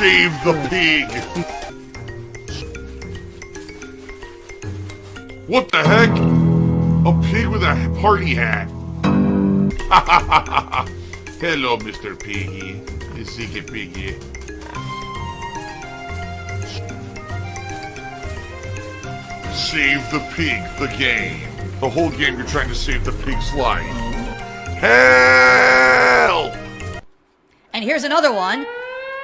Save the pig! What the heck? A pig with a party hat. Hello, Mr. Piggy. The secret piggy. Save the pig, the game. The whole game you're trying to save the pig's life. Help! And here's another one.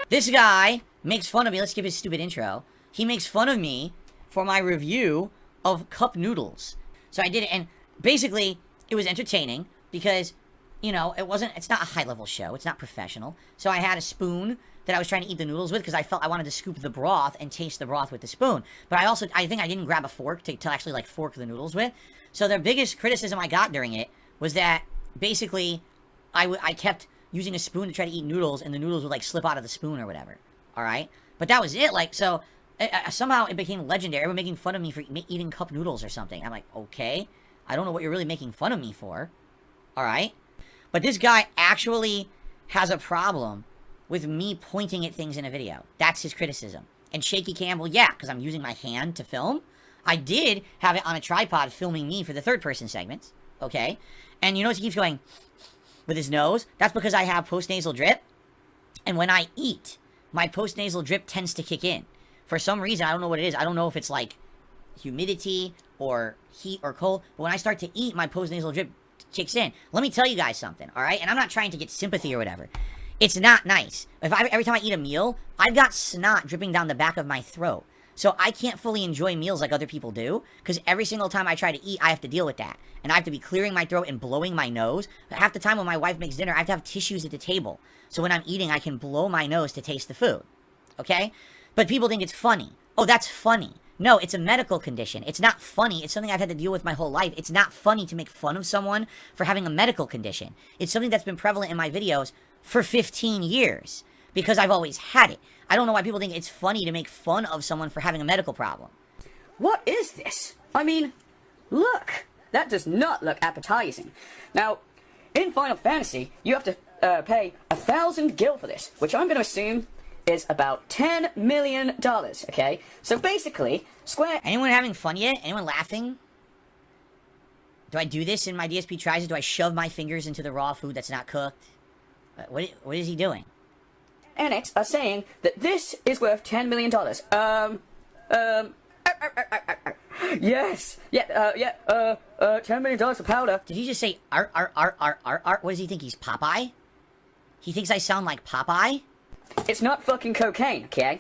This guy makes fun of me. Let's skip his stupid intro. He makes fun of me for my review of cup noodles. So I did it, and basically, it was entertaining because, you know, it's not a high-level show. It's not professional. So I had a spoon that I was trying to eat the noodles with because I felt I wanted to scoop the broth and taste the broth with the spoon. But I think I didn't grab a fork to actually, like, fork the noodles with. So the biggest criticism I got during it was that, basically, I kept using a spoon to try to eat noodles, and the noodles would, like, slip out of the spoon or whatever. Alright? But that was it. Like, so, somehow it became legendary. Everyone making fun of me for eating cup noodles or something. I'm like, okay. I don't know what you're really making fun of me for. Alright? But this guy actually has a problem with me pointing at things in a video. That's his criticism. And Shaky Campbell, yeah, because I'm using my hand to film. I did have it on a tripod filming me for the third-person segments. Okay? And you notice he keeps going with his nose? That's because I have post-nasal drip. And when I eat, my post-nasal drip tends to kick in. For some reason, I don't know what it is. I don't know if it's like humidity or heat or cold. But when I start to eat, my post-nasal drip kicks in. Let me tell you guys something, alright? And I'm not trying to get sympathy or whatever. It's not nice. Every time I eat a meal, I've got snot dripping down the back of my throat. So I can't fully enjoy meals like other people do, because every single time I try to eat, I have to deal with that. And I have to be clearing my throat and blowing my nose. Half the time when my wife makes dinner, I have to have tissues at the table. So when I'm eating, I can blow my nose to taste the food. Okay? But people think it's funny. Oh, that's funny. No, it's a medical condition. It's not funny. It's something I've had to deal with my whole life. It's not funny to make fun of someone for having a medical condition. It's something that's been prevalent in my videos for 15 years. Because I've always had it. I don't know why people think it's funny to make fun of someone for having a medical problem. What is this? I mean, look. That does not look appetizing. Now, in Final Fantasy, you have to pay 1,000 gil for this, which I'm going to assume is about $10 million, okay? So basically, Square... Anyone having fun yet? Anyone laughing? Do I do this in my DSP tries it? Do I shove my fingers into the raw food that's not cooked? What is he doing? Enix are saying that this is worth $10 million. Yes! $10 million for powder. Did he just say, art? What does he think, he's Popeye? He thinks I sound like Popeye? It's not fucking cocaine, okay?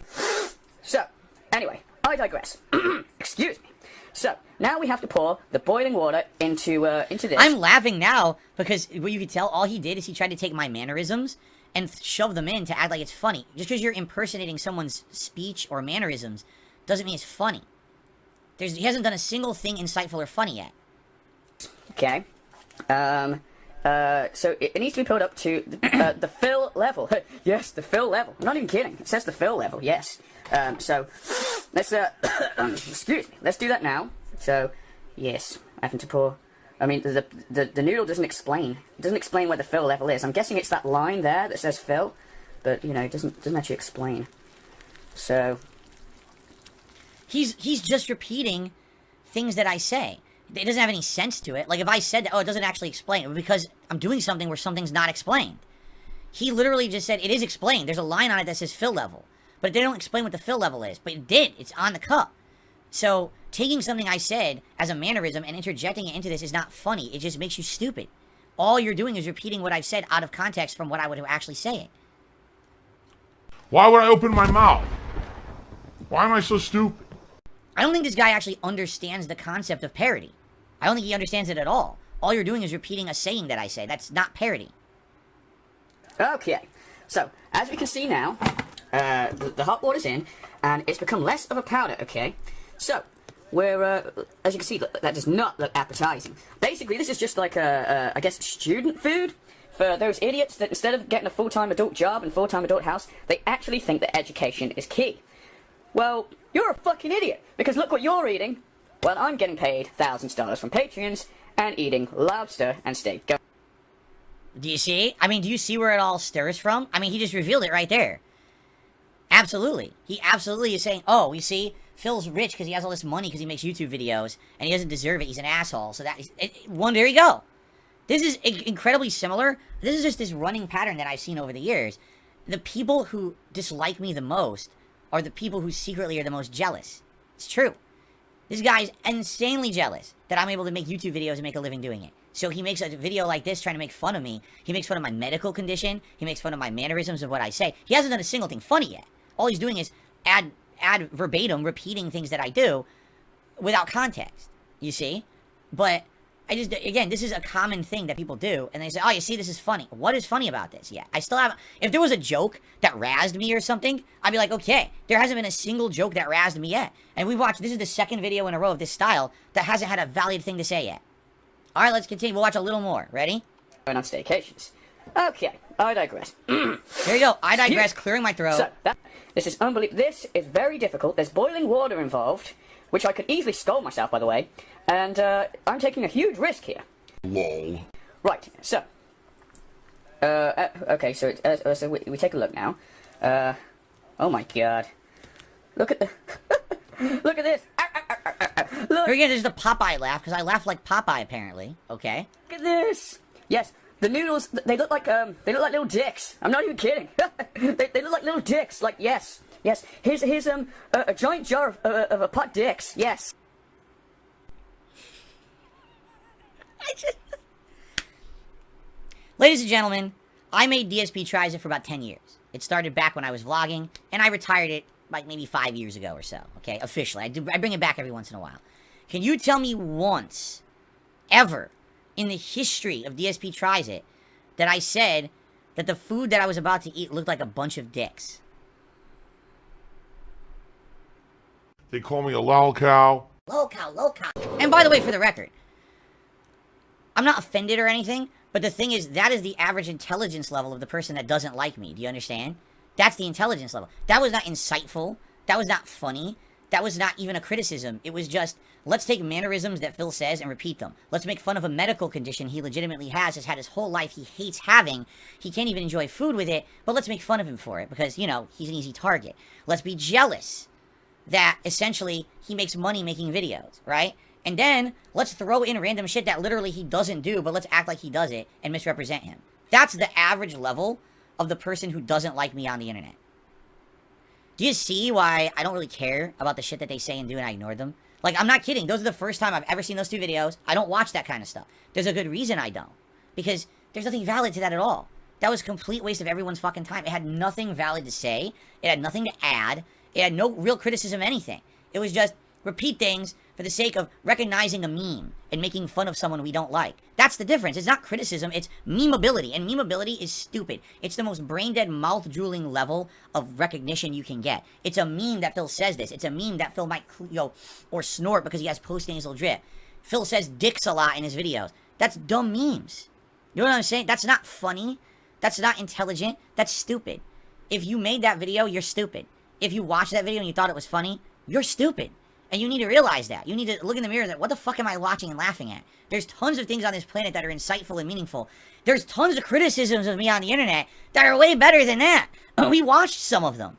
So, anyway, I digress. Excuse me. So, now we have to pour the boiling water into this. I'm laughing now, because what you can tell, all he did is he tried to take my mannerisms and shove them in to act like it's funny. Just because you're impersonating someone's speech or mannerisms doesn't mean it's funny. He hasn't done a single thing insightful or funny yet. Okay. So it needs to be put up to the fill level. Yes, the fill level. I'm not even kidding. It says the fill level, yes. So, let's, excuse me. Let's do that now. So, yes, having to pour... I mean, the noodle doesn't explain. It doesn't explain where the fill level is. I'm guessing it's that line there that says fill. But, you know, it doesn't actually explain. So... He's just repeating things that I say. It doesn't have any sense to it. Like, if I said that, oh, it doesn't actually explain it, because I'm doing something where something's not explained. He literally just said, it is explained. There's a line on it that says fill level. But they don't explain what the fill level is. But it did. It's on the cup. So, taking something I said as a mannerism and interjecting it into this is not funny. It just makes you stupid. All you're doing is repeating what I've said out of context from what I would actually say it. Why would I open my mouth? Why am I so stupid? I don't think this guy actually understands the concept of parody. I don't think he understands it at all. All you're doing is repeating a saying that I say. That's not parody. Okay. So, as we can see now, the hot water's in, and it's become less of a powder, okay? So, we're, as you can see, that does not look appetizing. Basically, this is just like I guess, student food for those idiots that instead of getting a full-time adult job and full-time adult house, they actually think that education is key. Well, you're a fucking idiot, because look what you're eating. Well, I'm getting paid thousands of dollars from Patreons and eating lobster and steak. Do you see? I mean, do you see where it all stirs from? I mean, he just revealed it right there. Absolutely. He absolutely is saying, oh, you see, Phil's rich because he has all this money because he makes YouTube videos, and he doesn't deserve it. He's an asshole. So that, there you go. This is incredibly similar. This is just this running pattern that I've seen over the years. The people who dislike me the most are the people who secretly are the most jealous. It's true. This guy's insanely jealous that I'm able to make YouTube videos and make a living doing it. So he makes a video like this trying to make fun of me. He makes fun of my medical condition. He makes fun of my mannerisms of what I say. He hasn't done a single thing funny yet. All he's doing is ad verbatim repeating things that I do without context, you see? But I just, again, this is a common thing that people do, and they say, oh, you see, this is funny. What is funny about this? Yeah, I still have, if there was a joke that razzed me or something, I'd be like, okay, there hasn't been a single joke that razzed me yet. And we've watched, this is the second video in a row of this style that hasn't had a valid thing to say yet. All right, let's continue. We'll watch a little more. Ready? Going on staycations. Okay, I digress. There you go. I digress, clearing my throat. So, this is unbelievable. This is very difficult. There's boiling water involved, which I could easily scald myself, by the way. And I'm taking a huge risk here. Lol. Right, so. Okay, so, so we take a look now. Oh my god. Look at the... Look at this. Look. Here again, there's the Popeye laugh, because I laugh like Popeye, apparently. Okay. Look at this. Yes, the noodles, they look like little dicks. I'm not even kidding. they look like little dicks. Like, yes. Here's a giant jar of a pot dicks. Yes. Ladies and gentlemen, I made DSP Tries It for about 10 years. It started back when I was vlogging, and I retired it like maybe 5 years ago or so, okay? Officially. I bring it back every once in a while. Can you tell me once, ever, in the history of DSP Tries It, that I said that the food that I was about to eat looked like a bunch of dicks? They call me a lolcow. Lolcow. And by the way, for the record, I'm not offended or anything, but the thing is, that is the average intelligence level of the person that doesn't like me. Do you understand? That's the intelligence level. That was not insightful. That was not funny. That was not even a criticism. It was just, let's take mannerisms that Phil says and repeat them. Let's make fun of a medical condition he legitimately has had his whole life, he hates having. He can't even enjoy food with it, but let's make fun of him for it because, you know, he's an easy target. Let's be jealous that essentially he makes money making videos, right? And then let's throw in random shit that literally he doesn't do, but let's act like he does it and misrepresent him. That's the average level of the person who doesn't like me on the internet. Do you see why I don't really care about the shit that they say and do and I ignore them? Like, I'm not kidding. Those are the first time I've ever seen those two videos. I don't watch that kind of stuff. There's a good reason I don't. Because there's nothing valid to that at all. That was a complete waste of everyone's fucking time. It had nothing valid to say. It had nothing to add. It had no real criticism of anything. It was just repeat things for the sake of recognizing a meme and making fun of someone we don't like. That's the difference. It's not criticism, it's memeability. And memeability is stupid. It's the most brain-dead, mouth-drooling level of recognition you can get. It's a meme that Phil says this. It's a meme that Phil might, or snort because he has post-nasal drip. Phil says dicks a lot in his videos. That's dumb memes. You know what I'm saying? That's not funny. That's not intelligent. That's stupid. If you made that video, you're stupid. If you watched that video and you thought it was funny, you're stupid. And you need to realize that. You need to look in the mirror and say, what the fuck am I watching and laughing at? There's tons of things on this planet that are insightful and meaningful. There's tons of criticisms of me on the internet that are way better than that. We watched some of them.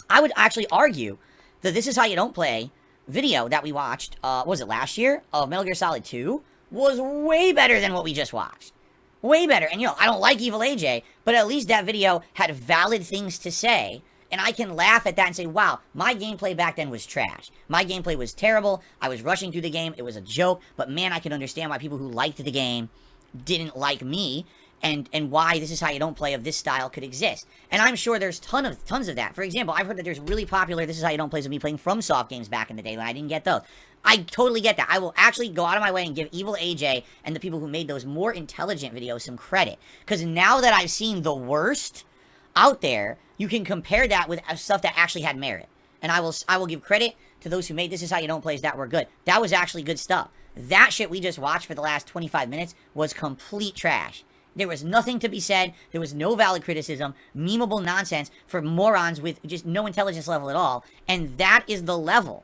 I would actually argue that This Is How You Don't Play video that we watched, was it last year, of Metal Gear Solid 2, was way better than what we just watched. Way better. And, I don't like Evil AJ, but at least that video had valid things to say. And I can laugh at that and say, wow, my gameplay back then was trash. My gameplay was terrible. I was rushing through the game. It was a joke. But man, I can understand why people who liked the game didn't like me. And why This Is How You Don't Play of this style could exist. And I'm sure there's tons of that. For example, I've heard that there's really popular This Is How You Don't Plays of me playing FromSoft games back in the day when I didn't get those. I totally get that. I will actually go out of my way and give Evil AJ and the people who made those more intelligent videos some credit. Because now that I've seen the worst out there, you can compare that with stuff that actually had merit. And I will give credit to those who made This Is How You Don't Plays that were good. That was actually good stuff. That shit we just watched for the last 25 minutes was complete trash. There was nothing to be said. There was no valid criticism. Memeable nonsense for morons with just no intelligence level at all. And that is the level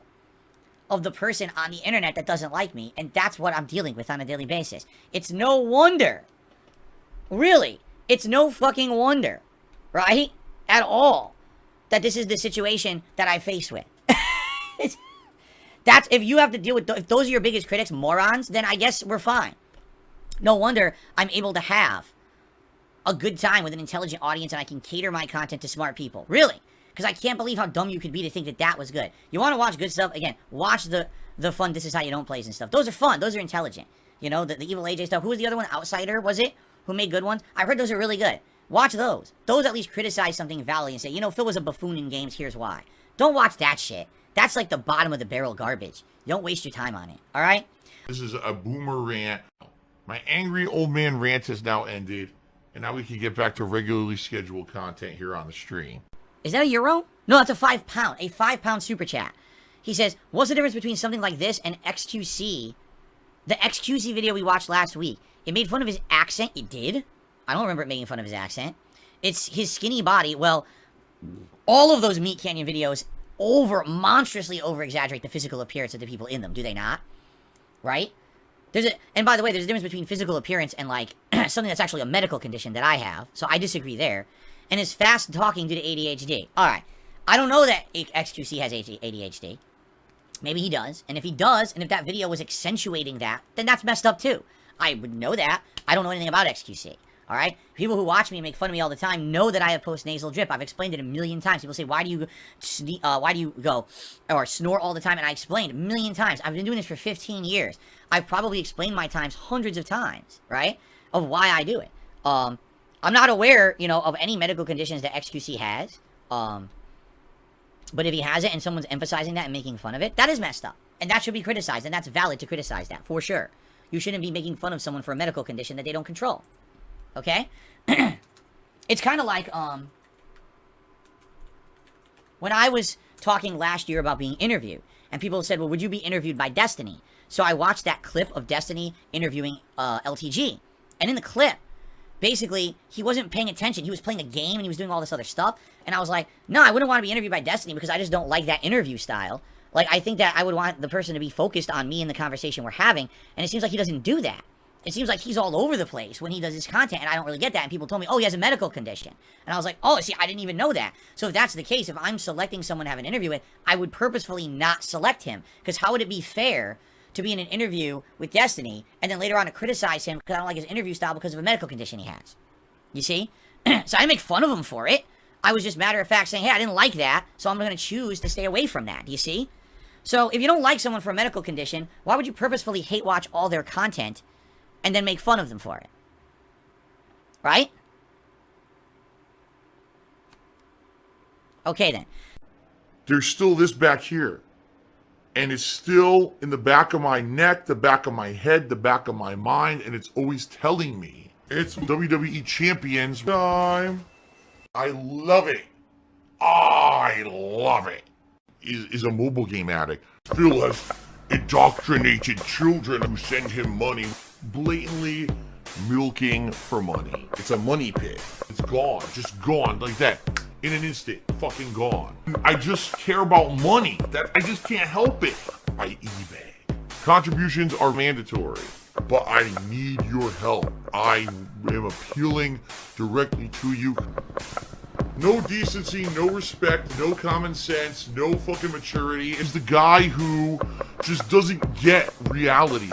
of the person on the internet that doesn't like me. And that's what I'm dealing with on a daily basis. It's no wonder. Really. It's no fucking wonder. Right? At all. that this is the situation that I face with. That's, if you have to deal with, if those are your biggest critics, morons, then I guess we're fine. No wonder I'm able to have a good time with an intelligent audience and I can cater my content to smart people. Really. Because I can't believe how dumb you could be to think that that was good. You want to watch good stuff? Again, watch the fun This Is How You Don't plays and stuff. Those are fun. Those are intelligent. You know, the Evil AJ stuff. Who was the other one? Outsider, was it? Who made good ones? I heard those are really good. Watch those. Those at least criticize something validly and say, you know, Phil was a buffoon in games, here's why. Don't watch that shit. That's like the bottom of the barrel garbage. Don't waste your time on it, alright? This is a boomer rant. My angry old man rant has now ended, and now we can get back to regularly scheduled content here on the stream. Is that a euro? No, that's a £5. A £5 super chat. He says, what's the difference between something like this and XQC? The XQC video we watched last week. It made fun of his accent. It did? I don't remember it making fun of his accent. It's his skinny body. Well, all of those Meat Canyon videos monstrously over-exaggerate the physical appearance of the people in them, do they not? Right? And by the way, there's a difference between physical appearance and, like, something that's actually a medical condition that I have, so I disagree there. And his fast talking due to ADHD. Alright, I don't know that XQC has ADHD. Maybe he does, and if he does, and if that video was accentuating that, then that's messed up too. I would know that. I don't know anything about XQC. Alright? People who watch me and make fun of me all the time know that I have post-nasal drip. I've explained it a million times. People say, why do you go or snore all the time? And I explained a million times. I've been doing this for 15 years. I've probably explained my times hundreds of times, right? Of why I do it. I'm not aware, you know, of any medical conditions that XQC has. But if he has it and someone's emphasizing that and making fun of it, that is messed up. And that should be criticized, and that's valid to criticize that, for sure. You shouldn't be making fun of someone for a medical condition that they don't control. Okay? It's kind of like, when I was talking last year about being interviewed, and people said, well, would you be interviewed by Destiny? So I watched that clip of Destiny interviewing LTG. And in the clip, basically, he wasn't paying attention. He was playing a game, and he was doing all this other stuff. And I was like, no, I wouldn't want to be interviewed by Destiny because I just don't like that interview style. Like, I think that I would want the person to be focused on me and the conversation we're having, and it seems like he doesn't do that. It seems like he's all over the place when he does his content, and I don't really get that. And people told me, oh, he has a medical condition. And I was like, oh, see, I didn't even know that. So if that's the case, if I'm selecting someone to have an interview with, I would purposefully not select him. Because how would it be fair to be in an interview with Destiny, and then later on to criticize him because I don't like his interview style because of a medical condition he has? You see? So I didn't make fun of him for it. I was just matter of fact saying, hey, I didn't like that, so I'm going to choose to stay away from that. Do you see? So if you don't like someone for a medical condition, why would you purposefully hate watch all their content and then make fun of them for it? Right? Okay, then. There's still this back here. And it's still in the back of my neck, the back of my head, the back of my mind, and it's always telling me it's WWE Champions time. I love it. I love it. Is a mobile game addict. Phil has indoctrinated children who send him money, blatantly milking for money. It's a money pit. It's gone, just gone like that. In an instant, fucking gone. I just care about money. That I just can't help it. I eBay. Contributions are mandatory, but I need your help. I am appealing directly to you. No decency, no respect, no common sense, no fucking maturity. Is the guy who just doesn't get reality.